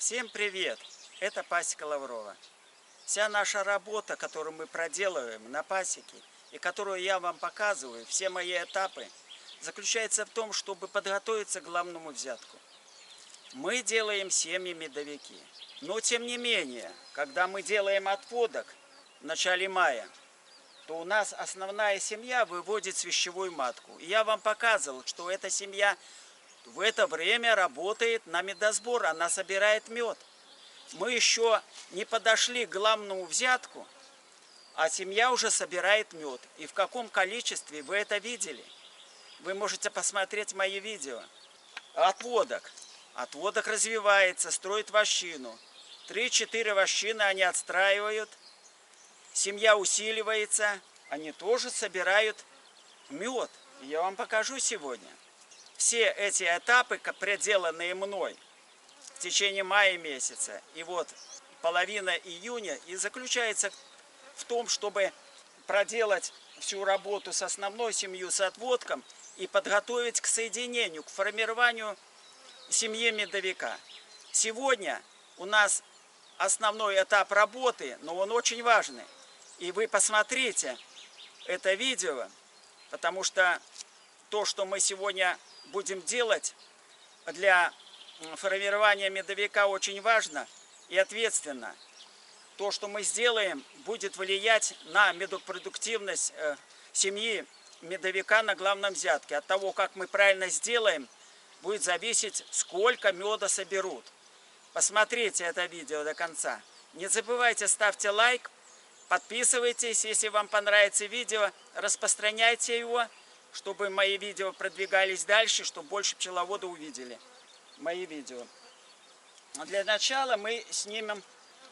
Всем привет! Это пасека Лаврова. Вся наша работа, которую мы проделываем на пасеке и которую я вам показываю, все мои этапы, заключается в том, чтобы подготовиться к главному взятку. Мы делаем семьи-медовики. Но тем не менее, когда мы делаем отводок в начале мая, то у нас основная семья выводит свящевую матку. И я вам показывал, что эта семья в это время работает на медосбор, она собирает мед. Мы еще не подошли к главному взятку, а семья уже собирает мед. И в каком количестве вы это видели? Вы можете посмотреть мои видео. Отводок. Отводок развивается, строит вощину. 3-4 вощины они отстраивают. Семья усиливается. Они тоже собирают мед. Я вам покажу сегодня. Все эти этапы, проделанные мной в течение мая месяца и вот половина июня, и заключается в том, чтобы проделать всю работу с основной семьей, с отводком и подготовить к соединению, к формированию семьи медовика. Сегодня у нас основной этап работы, но он очень важный. И вы посмотрите это видео, потому что то, что мы сегодня будем делать для формирования медовика, очень важно и ответственно. То, что мы сделаем, будет влиять на медопродуктивность семьи медовика на главном взятке. От того, как мы правильно сделаем, будет зависеть, сколько меда соберут. Посмотрите это видео до конца. Не забывайте, ставьте лайк, подписывайтесь, если вам понравится видео, распространяйте его, чтобы мои видео продвигались дальше, чтобы больше пчеловодов увидели мои видео. Для начала мы снимем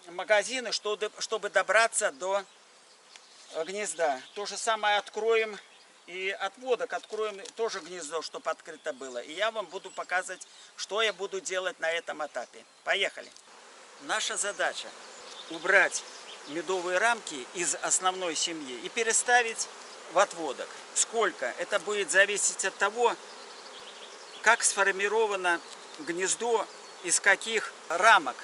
магазины, чтобы добраться до гнезда. То же самое откроем и отводок, откроем тоже гнездо, чтобы открыто было. И я вам буду показывать, что я буду делать на этом этапе. Поехали! Наша задача убрать медовые рамки из основной семьи и переставить в отводок. Сколько? Это будет зависеть от того, как сформировано гнездо, из каких рамок.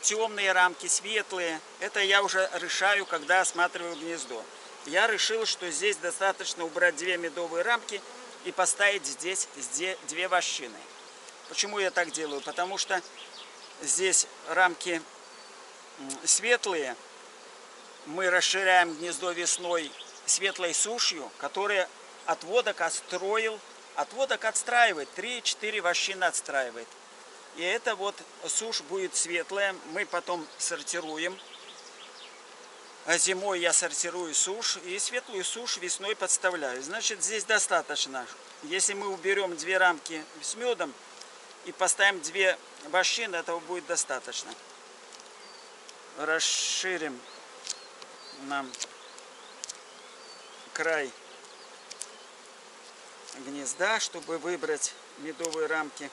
Темные рамки, светлые. Это я уже решаю, когда осматриваю гнездо. Я решил, что здесь достаточно убрать 2 медовые рамки и поставить здесь 2 вощины. Почему я так делаю? Потому что здесь рамки светлые. Мы расширяем гнездо весной светлой сушью, которая отводок отстроил. Отводок отстраивает, 3-4 вощины отстраивает. И это вот сушь будет светлая. Мы потом сортируем. А зимой я сортирую сушь. И светлую сушь весной подставляю. Значит, здесь достаточно. Если мы уберем 2 рамки с медом и поставим 2 вощины, этого будет достаточно. Расширим нам край гнезда, чтобы выбрать медовые рамки.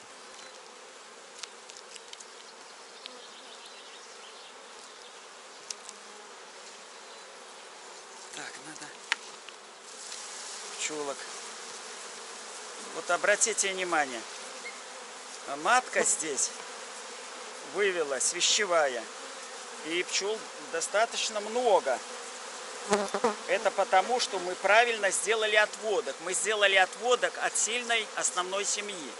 Так, надо пчелок. Вот обратите внимание, матка здесь вывела свящевая, и пчел достаточно много. Это потому, что мы правильно сделали отводок. Мы сделали отводок от сильной основной семьи.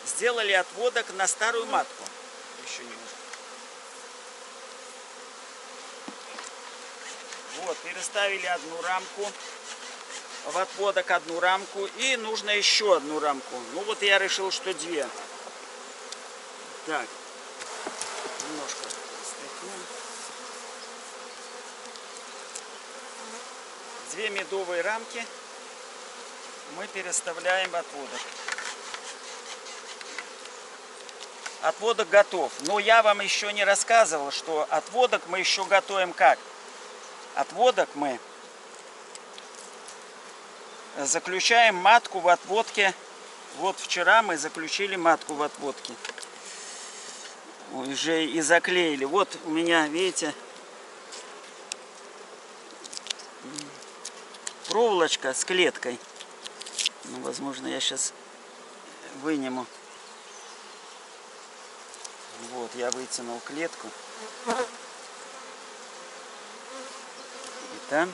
Сделали отводок на старую матку. Еще немножко. Вот, переставили одну рамку. В отводок одну рамку. И нужно еще одну рамку. Ну вот я решил, что 2. Так. Немножко стряхнем. 2 медовые рамки мы переставляем в отводок. Отводок готов. Но я вам еще не рассказывал, что отводок мы еще готовим как? Отводок мы заключаем матку в отводке. Вот вчера мы заключили матку в отводке. Уже и заклеили. Вот у меня, видите, проволочка с клеткой. Ну, возможно, я сейчас выниму. Вот, я вытянул клетку. И там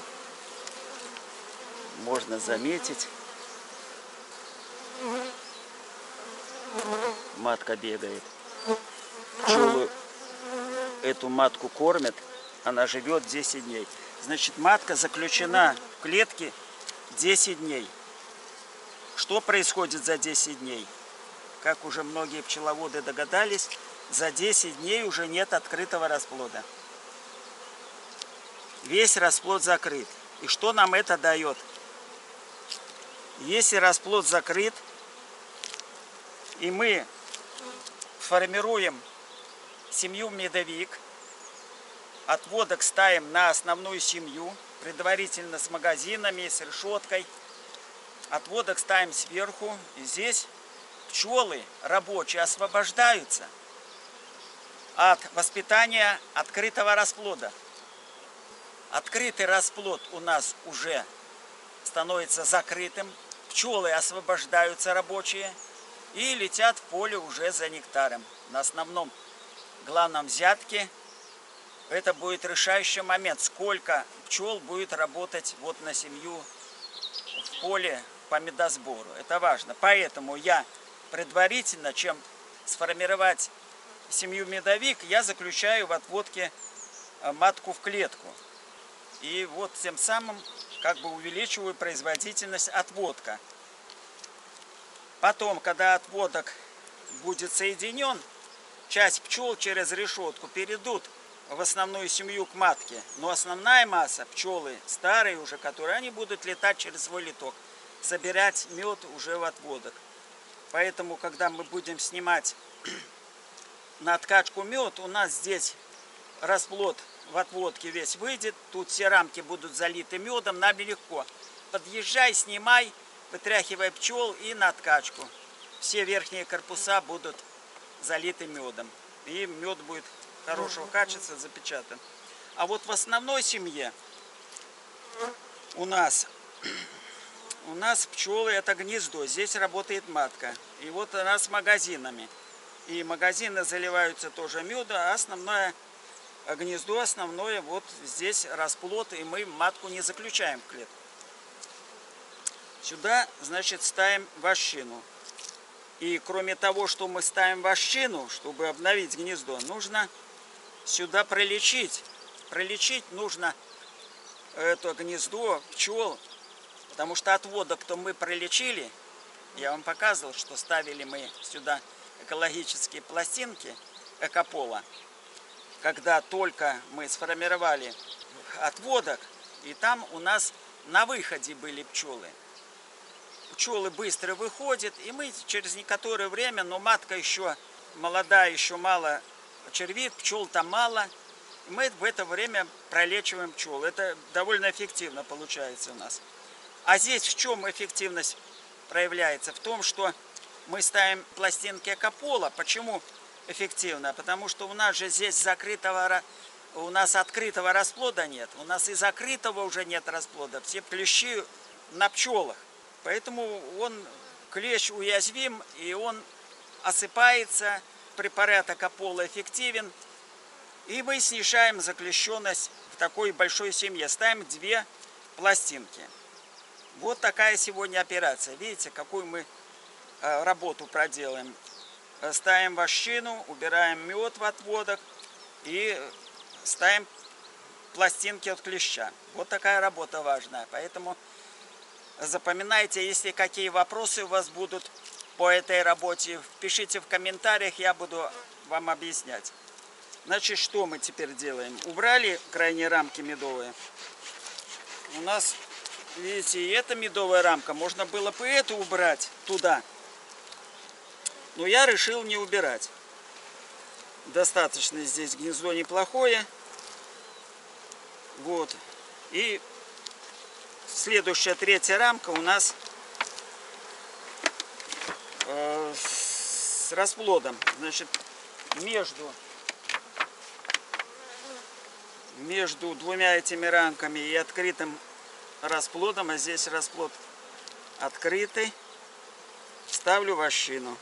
можно заметить, матка бегает. Пчелы эту матку кормят, она живет 10 дней. Значит, матка заключена в клетке 10 дней. Что происходит за 10 дней? Как уже многие пчеловоды догадались, за 10 дней уже нет открытого расплода. Весь расплод закрыт. И что нам это дает? Если расплод закрыт, и мы формируем семью медовик, отводок ставим на основную семью, предварительно с магазинами, с решеткой, отводок ставим сверху, и здесь пчелы рабочие освобождаются от воспитания открытого расплода. Открытый расплод у нас уже становится закрытым, пчелы освобождаются рабочие и летят в поле уже за нектаром. На основном главном взятке это будет решающий момент, сколько пчел будет работать вот на семью в поле по медосбору. Это важно. Поэтому я предварительно, чем сформировать семью медовик, я заключаю в отводке матку в клетку. И вот тем самым как бы увеличиваю производительность отводка. Потом, когда отводок будет соединен, часть пчел через решетку перейдут в основную семью к матке. Но основная масса, пчелы старые уже, которые, они будут летать через свой литок, собирать мед уже в отводок. Поэтому, когда мы будем снимать на откачку мед, у нас здесь расплод в отводке весь выйдет. Тут все рамки будут залиты медом, нам легко. Подъезжай, снимай, вытряхивай пчел и на откачку. Все верхние корпуса будут залиты медом. И мед будет хорошего качества, запечатан. А вот в основной семье у нас пчелы это гнездо. Здесь работает матка. И вот она с магазинами. И магазины заливаются тоже медом, а основное гнездо, основное вот здесь расплод, и мы матку не заключаем в клетку. Сюда, значит, ставим вощину. И кроме того, что мы ставим вощину, чтобы обновить гнездо, нужно сюда пролечить. Пролечить нужно это гнездо пчел, потому что отводок-то мы пролечили. Я вам показывал, что ставили мы сюда экологические пластинки экопола. Когда только мы сформировали отводок, и там у нас на выходе были пчелы. Пчелы быстро выходят, и мы через некоторое время, но матка еще молодая, еще мало червит, пчел там мало, и мы в это время пролечиваем пчел. Это довольно эффективно получается у нас. А здесь в чем эффективность проявляется? В том, что мы ставим пластинки экопола. Почему эффективно? Потому что у нас же здесь у нас открытого расплода нет. У нас и закрытого уже нет расплода. Все клещи на пчелах. Поэтому клещ уязвим, и он осыпается. Препарат экопола эффективен. И мы снижаем заклещенность в такой большой семье. Ставим 2 пластинки. Вот такая сегодня операция. Видите, какую мы работу проделаем. Ставим вощину, убираем мед в отводок и ставим пластинки от клеща. Вот такая работа важная. Поэтому запоминайте, если какие вопросы у вас будут по этой работе, пишите в комментариях, я буду вам объяснять. Значит, что мы теперь делаем? Убрали крайние рамки медовые. У нас, видите, и эта медовая рамка, можно было бы эту убрать туда. Но я решил не убирать. Достаточно здесь гнездо неплохое. Вот. И следующая 3-я рамка у нас с расплодом. Значит, между 2 этими рамками и открытым расплодом, а здесь расплод открытый, ставлю вощину.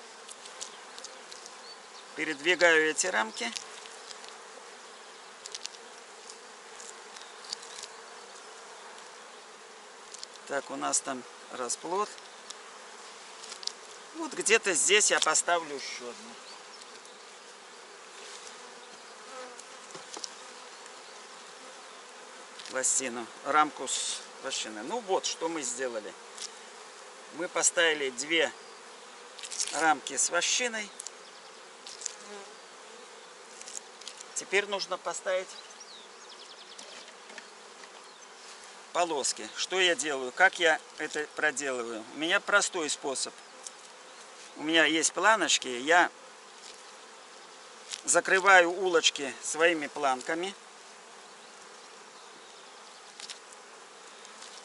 Передвигаю эти рамки. Так, у нас там расплод. Вот где-то здесь я поставлю еще одну. Пластину, рамку с вощиной. Ну вот, что мы сделали. Мы поставили 2 рамки с вощиной. Теперь нужно поставить полоски. Что я делаю? Как я это проделываю? У меня простой способ. У меня есть планочки. Я закрываю улочки своими планками.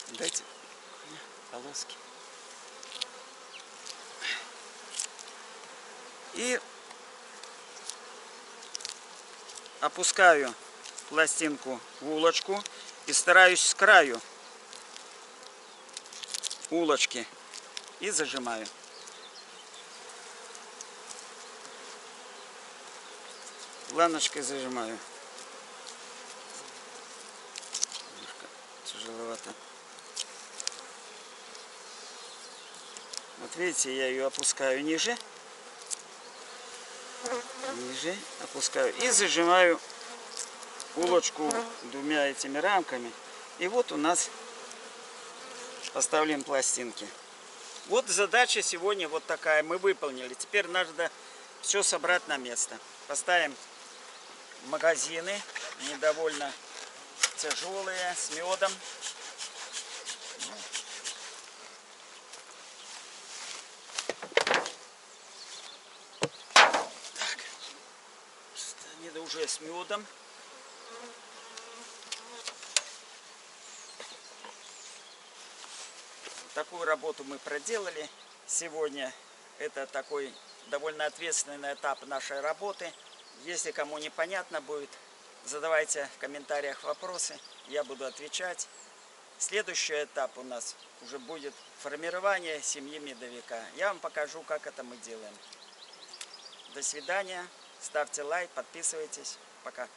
Дайте полоски. И опускаю пластинку в улочку и стараюсь с краю улочки и зажимаю. Планочкой зажимаю. Немножко тяжеловато. Вот видите, я ее опускаю ниже. Ниже опускаю и зажимаю улочку 2 этими рамками. И вот у нас поставлены пластинки. Вот задача сегодня вот такая. Мы выполнили. Теперь надо все собрать на место. Поставим магазины. Они довольно тяжелые, с медом. Так. Они уже с медом. Такую работу мы проделали сегодня. Это такой довольно ответственный этап нашей работы. Если кому непонятно будет, задавайте в комментариях вопросы, я буду отвечать. Следующий этап у нас уже будет формирование семьи медовика. Я вам покажу, как это мы делаем. До свидания. Ставьте лайк, подписывайтесь. Пока.